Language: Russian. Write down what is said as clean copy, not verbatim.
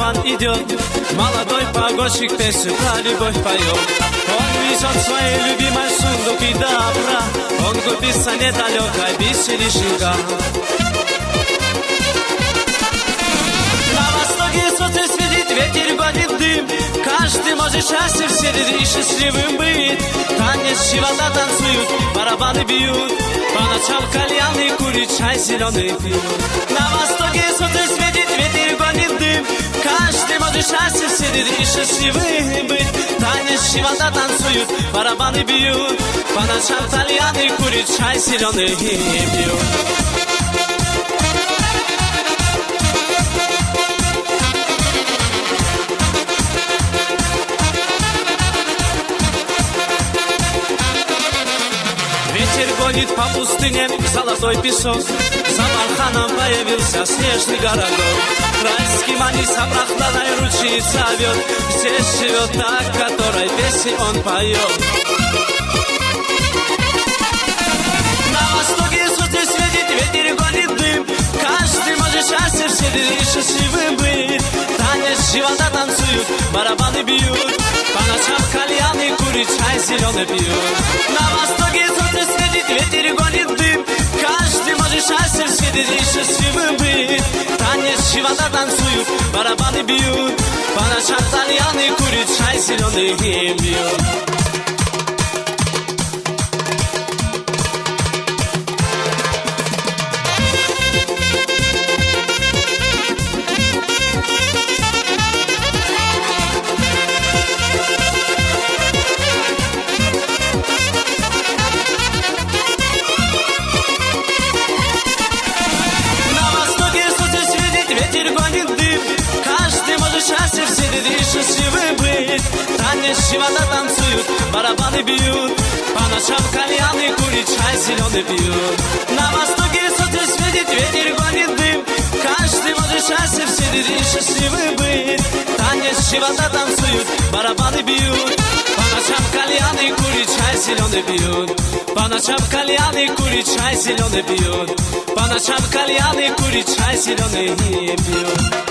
роман идет, молодой погонщик песню про любовь поет. Он везет своей любимой сундуки добра, он купится недалеко, без лишника. На востоке солнце светит, ветер гонит дым, каждый может счастье вселит и счастливым быть. Танец живота танцуют, барабаны бьют, по ночам кальяны курит, чай зеленый пьют. На востоке солнце светит, ветер гонит дым, каждый может счастье вселит и счастливым быть. Танец живота танцуют, барабаны бьют, по ночам кальяны курит, чай зеленый пьют. Ветер гонит по пустыне золотой песок, за барханом появился снежный городок. Райский манит прохладной ручьи зовет, здесь живет та, которой песни он поет. На востоке солнце светит, ветер гонит дым, каждый может счастье вселит и счастливым быть. Танец живота танцуют, барабаны бьют, по ночам кальяны курит, чай зеленый пьют. На востоке солнце светит, ветер гонит дым, каждый может счастье вселит и счастливым быть. Танец живота танцуют, барабаны бьют, по ночам кальяны курит, чай зеленый пьют. Счастье вселит и счастливым быть. Танец живота танцуют, барабаны бьют, по ночам кальяны курит, чай зеленый пьют. На востоке солнце светит, ветер гонит дым, каждый может счастье вселит и счастливым быть. Танец живота танцуют, барабаны бьют, по ночам кальяны курит, чай зеленый пьют. По ночам кальяны курит, чай зеленый пьют. По ночам кальяны курит, чай зеленый пьют.